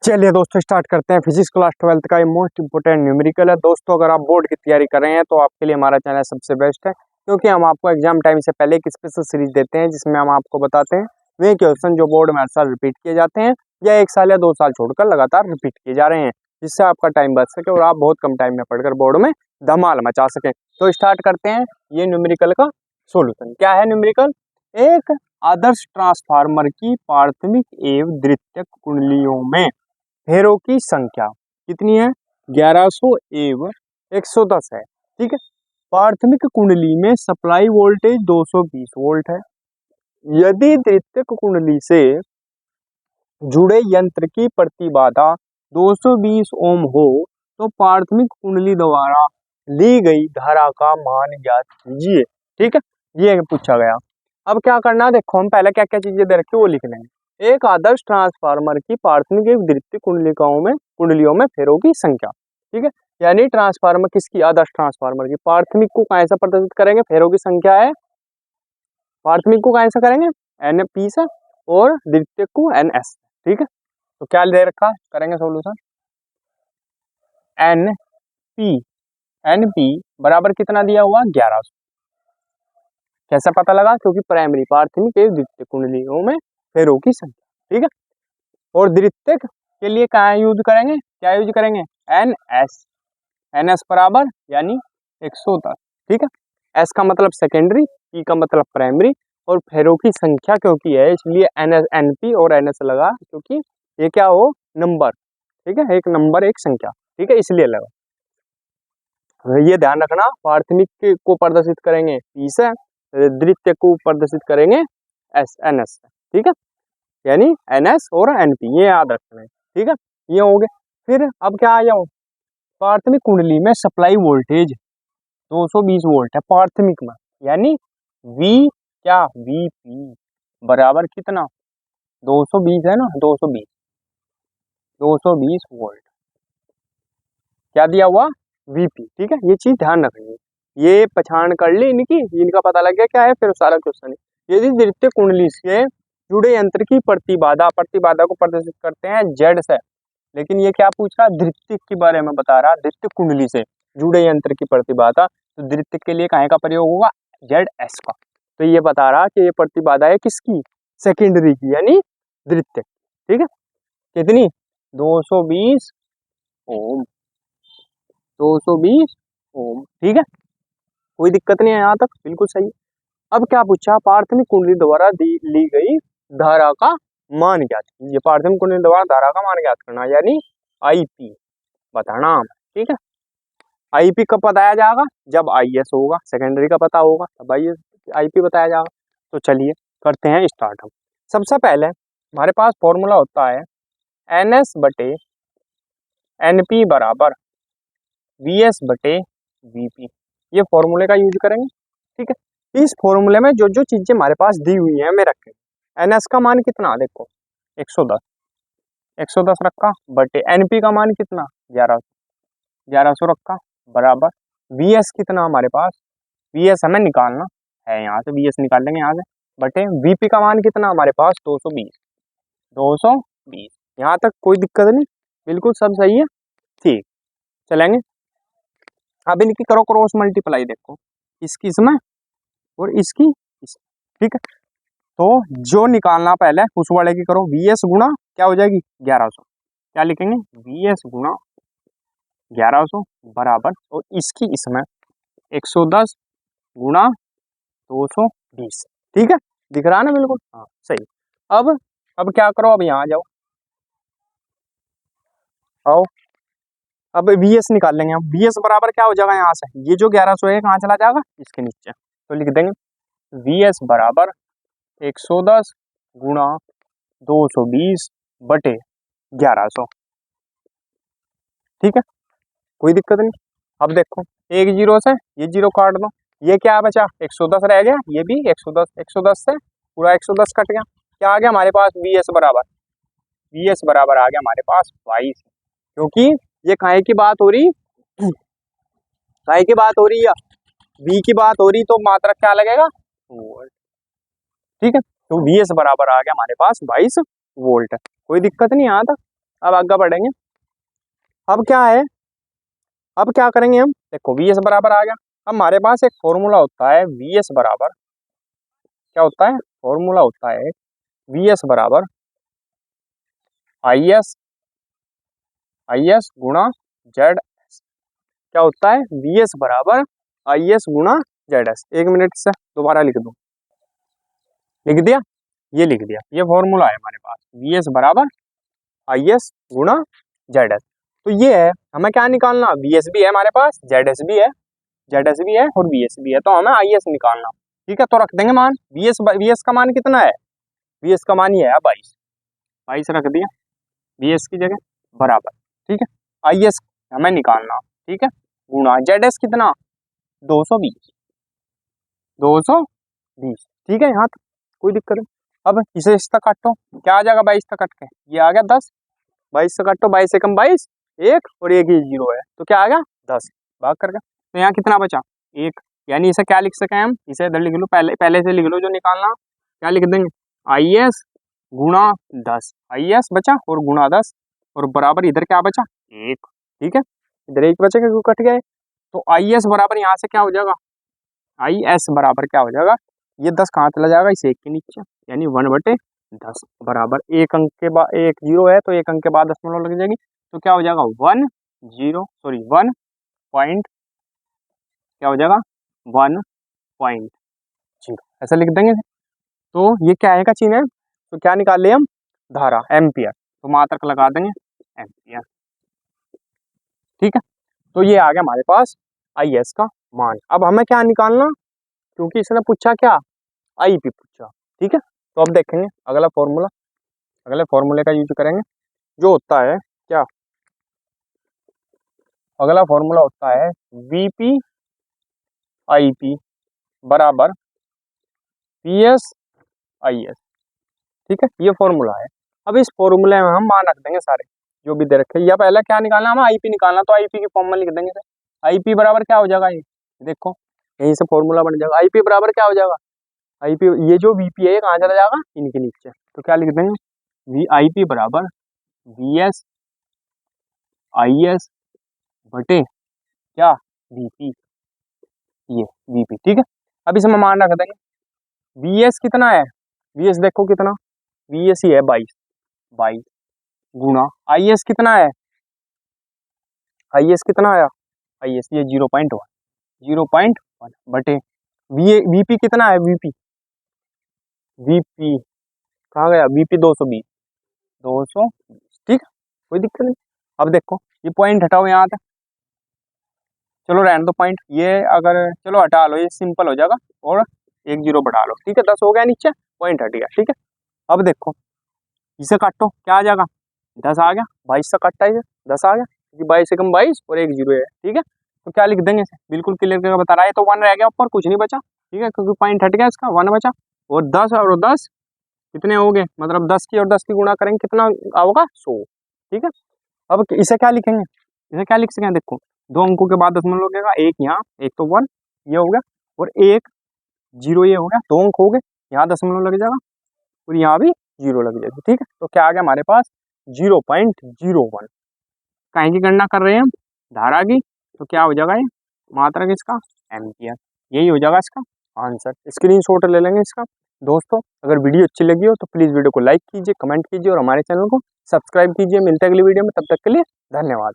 चलिए दोस्तों स्टार्ट करते हैं। फिजिक्स क्लास 12th का ये मोस्ट इंपोर्टेंट न्यूमेरिकल है। दोस्तों अगर आप बोर्ड की तैयारी कर रहे हैं तो आपके लिए हमारा चैनल सबसे बेस्ट है, क्योंकि हम आपको एग्जाम टाइम से पहले एक स्पेशल सीरीज देते हैं जिसमें हम आपको बताते हैं वे क्वेश्चन जो बोर्ड में हर साल रिपीट किए जाते हैं या 1 साल या 2 साल छोड़कर लगातार रिपीट किए जा रहे हैं, जिससे आपका टाइम बच सके और आप बहुत कम टाइम में पढ़कर बोर्ड में धमाल मचा सकें। तो स्टार्ट करते हैं ये न्यूमेरिकल का सोल्यूशन। क्या है न्यूमेरिकल? एक आदर्श ट्रांसफार्मर की प्राथमिक एवं द्वितीयक कुंडलियों में फेरों की संख्या कितनी है? 1100 एवं 110 है। ठीक है। प्राथमिक कुंडली में सप्लाई वोल्टेज 220 वोल्ट है। यदि द्वितीयक कुंडली से जुड़े यंत्र की प्रतिबाधा 220 ओम हो तो प्राथमिक कुंडली द्वारा ली गई धारा का मान ज्ञात कीजिए। ठीक है, ये पूछा गया। अब क्या करना, देखो हम पहले क्या क्या चीजें दे रखी वो लिख लेंगे। एक आदर्श ट्रांसफार्मर की प्राथमिक एवं द्वितीयक कुंडलियों में फेरों की संख्या। ठीक है, यानी ट्रांसफार्मर किसकी? आदर्श ट्रांसफार्मर की। प्राथमिक को कैसे प्रदर्शित करेंगे? फेरों की संख्या है। प्राथमिक को कैसे करेंगे? N से और द्वितीयक को NS। ठीक है, तो क्या दे रखा करेंगे सोल्यूशन। NP बराबर कितना दिया हुआ? 1100। कैसे पता लगा? क्योंकि प्राइमरी प्राथमिक एवं द्वितीयक कुंडलियों में फेरों की संख्या। ठीक है, और द्वितीयक के लिए क्या यूज करेंगे? क्या यूज करेंगे? NS बराबर यानी 110। ठीक है, S का मतलब सेकेंडरी, P का मतलब प्राइमरी, और फेरों की संख्या क्योंकि है इसलिए NP और NS लगा, क्योंकि ये क्या हो? नंबर। ठीक है, एक नंबर एक संख्या। ठीक है, इसलिए लगा। ये ध्यान रखना, प्राथमिक को प्रदर्शित करेंगे P से, द्वितीयक को प्रदर्शित करेंगे NS से। ठीक है, यानी NS और NP, ये याद रखना है। ठीक है, ये हो गए। फिर अब क्या आ जाओ, प्राथमिक कुंडली में सप्लाई वोल्टेज 220 वोल्ट है प्राथमिक में, यानी V क्या? VP बराबर कितना? 220 है ना, 220 वोल्ट। क्या दिया हुआ? VP। ठीक है, ये चीज ध्यान रखनी है। ये पहचान कर ली इनकी, इनका पता लग गया क्या है, फिर सारा क्वेश्चन। यदि द्वितीयक कुंडली से जुड़े यंत्र की प्रतिबाधा को प्रदर्शित करते हैं Z से, लेकिन ये क्या पूछ रहा? द्वितीयक के बारे में बता रहा। द्वितीयक कुंडली से जुड़े यंत्र की प्रतिबाधा, तो द्वितीयक के लिए काहे का प्रयोग होगा? ZS का। तो ये बता रहा कि ये प्रतिबाधा है किसकी? सेकेंडरी की, यानी द्वितीयक। ठीक है, कितनी? 220 ओम। 220 ओम। ठीक है, कोई दिक्कत नहीं है यहाँ तक, बिल्कुल सही है। अब क्या पूछा? प्राथमिक कुंडली द्वारा ली गई धारा का मान ज्ञात कीजिए। प्राथमिक कुंडली द्वारा धारा का मान ज्ञात करना, यानी IP बताना। ठीक है, IP कब बताया जाएगा? जब IS होगा। सेकेंडरी का पता होगा तब IP बताया जाएगा। तो चलिए करते हैं स्टार्ट। हम सबसे पहले हमारे पास फॉर्मूला होता है NS बटे NP बराबर VS बटे VP। ये फॉर्मूले का यूज करेंगे। ठीक है, इस फॉर्मूले में जो जो चीजें हमारे पास दी हुई है हमें रखें। NS का मान कितना? देखो 110 रखा, बटे NP का मान कितना? 1100 रखा, बराबर VS कितना हमारे पास? VS हमें निकालना है, यहाँ से VS निकाल लेंगे यहाँ से, बटे VP का मान कितना हमारे पास? 220। यहाँ तक कोई दिक्कत नहीं, बिल्कुल सब सही है। ठीक, चलेंगे। अब इनकी करो क्रॉस मल्टीप्लाई। देखो इसकी इसमें और इसकी इसमें। ठीक है, तो जो निकालना पहले उस वाले की करो। VS गुणा क्या हो जाएगी? 1100। क्या लिखेंगे? VS गुणा 1100 बराबर, और इसकी इसमें 110 गुणा 220। ठीक है, दिख रहा है ना? बिल्कुल हाँ सही। अब क्या करो, अब यहाँ आ जाओ, आओ। अब VS निकाल लेंगे हम। VS बराबर क्या हो जाएगा? यहाँ से ये जो 1100 है कहाँ चला जाएगा? इसके नीचे। तो लिख देंगे VS बराबर 110 गुणा 220 बटे 1100। ठीक है, कोई दिक्कत नहीं। अब देखो एक जीरो से ये जीरो काट दो, ये क्या बचा? 110 रह गया, ये भी 110 से पूरा 110 कट गया। क्या आ गया हमारे पास? VS बराबर आ गया हमारे पास 22। क्योंकि ये काहे की बात हो रही? काहे की बात हो रही है? V की बात हो रही, तो मात्रक क्या लगेगा? वोल्ट। ठीक है, तो VS बराबर आ गया हमारे पास 22 वोल्ट। कोई दिक्कत नहीं यहाँ तक। अब आगे बढ़ेंगे। अब क्या है, अब क्या करेंगे हम, देखो वी एस बराबर आ गया। अब हमारे पास एक फॉर्मूला होता है वी एस बराबर, क्या होता है, फॉर्मूला होता है वी एस बराबर आई एस गुणा जेड। क्या होता है, वी एस बराबर आई एस गुणा जेड एस। एक मिनट से दोबारा लिख दूं, लिख दिया, ये लिख दिया, ये फॉर्मूला है हमारे पास वी एस बराबर आई एस गुणा जेड एस। तो ये है, हमें क्या निकालना, वी एस भी है हमारे पास, जेड एस भी है, जेड एस भी है और वी एस भी है, तो हमें आई एस निकालना। ठीक है, तो रख देंगे मान वी एस का मान कितना है, वी एस का मान ये है 22, 22 रख दिया वी एस की जगह बराबर। ठीक है, आई एस हमें निकालना, ठीक है, गुणा जेड एस कितना 220, 220। ठीक है, यहाँ तक कोई दिक्कत नहीं। अब इसे इस तक काटो, क्या आ जाएगा 22 तक कट के, ये आ गया 10, 22 से काटो, 22 से कम 22, एक और एक ही जीरो है, तो क्या आ गया 10 भाग करके। तो यहाँ कितना बचा, एक, यानी इसे क्या लिख सके हम, इसे इधर लिख लो, पहले से लिख लो जो निकालना, क्या लिख देंगे, आई एस गुणा 10, आई एस बचा और गुणा 10 और बराबर इधर क्या बचा, एक। ठीक है, इधर एक बचेगा क्यों कट गए, तो आई एस बराबर यहाँ से क्या हो जाएगा, आई एस बराबर क्या हो जाएगा, ये 10 कहाँ चला जाएगा, इस एक के नीचे, यानी 1/10 बराबर एक अंक के बाद, एक जीरो है तो एक अंक के बाद दशमलव लग जाएगी, तो क्या हो जाएगा 1 पॉइंट, क्या हो जाएगा 1.0, ऐसा लिख देंगे। तो ये क्या है का चिन्ह है, तो क्या निकाल ले हम, धारा एम्पियर, तो मात्रक लगा देंगे एम्पियर। ठीक है, तो ये आ गया हमारे पास आई एस का मान। अब हमें क्या निकालना, क्योंकि इसने पूछा क्या, आई पी पूछा। ठीक है, तो अब देखेंगे अगला फॉर्मूला, अगले फॉर्मूले का यूज करेंगे, जो होता है क्या, अगला फॉर्मूला होता है वीपी आई पी बराबर पी एस आई एस। ठीक है, ये फॉर्मूला है। अब इस फॉर्मूले में हम मान रख देंगे सारे जो भी दे रखे, या पहले क्या निकालना, हम आईपी निकालना, तो आईपी की फॉर्म में लिख देंगे, आईपी बराबर क्या हो जाएगा, ये देखो यहीं से फॉर्मूला बन जाएगा, आईपी बराबर क्या हो जाएगा, आईपी, ये जो वीपी है ये कहाँ चला जाएगा, इनके नीचे, तो क्या लिख देंगे, वी आई पी बराबर वी एस आई एस बटे क्या, वीपी, ये वीपी। ठीक है, अब इसमें मान रख देंगे, वी एस कितना है, वी एस देखो कितना, वी एस ही है 22, 22 गुणा आई एस कितना है, आई एस कितना आया, आई एस ये 0.1, 0.1 बटे वीपी कितना है, वीपी, वीपी कहाँ गया, वीपी 220, 220। ठीक है, कोई दिक्कत नहीं। अब देखो ये पॉइंट हटाओ यहाँ तक, चलो रहने दो पॉइंट, ये अगर चलो हटा लो, ये सिंपल हो जाएगा, और एक जीरो बढ़ा लो। ठीक है, 10 हो गया नीचे, पॉइंट हट गया। ठीक है, अब देखो इसे काटो, क्या आ जाएगा, 10 आ गया, 22 से काटता है, 10 आ गया, क्योंकि 22 से कम 22 और एक जीरो है। ठीक है, तो क्या लिख देंगे इसे, बिल्कुल क्लियर करके बता रहा है, तो 1 रह गया ऊपर, कुछ नहीं बचा। ठीक है, क्योंकि पॉइंट हट गया, इसका 1 बचा, और 10 और 10 कितने हो गए, मतलब 10 की और 10 की गुणा करेंगे कितना होगा, 100। ठीक है, अब इसे क्या लिखेंगे, इसे क्या लिख सकें, देखो दो अंकों के बाद दशमलव लगेगा, एक यहाँ, एक तो 1 ये हो गया, और एक जीरो ये हो गया, 2 अंक हो गए, यहाँ दशमलव लग जाएगा और यहाँ भी जीरो लग जाएगी। ठीक है, तो क्या आ गया हमारे पास 0.01। कहीं की गणना कर रहे हैं हम, धारा की, तो क्या हो जाएगा, ये मात्रक इसका एम्पियर, यही हो जाएगा इसका आंसर। स्क्रीनशॉट ले लेंगे इसका। दोस्तों अगर वीडियो अच्छी लगी हो तो प्लीज़ वीडियो को लाइक कीजिए, कमेंट कीजिए और हमारे चैनल को सब्सक्राइब कीजिए। मिलते हैं अगली वीडियो में, तब तक के लिए धन्यवाद।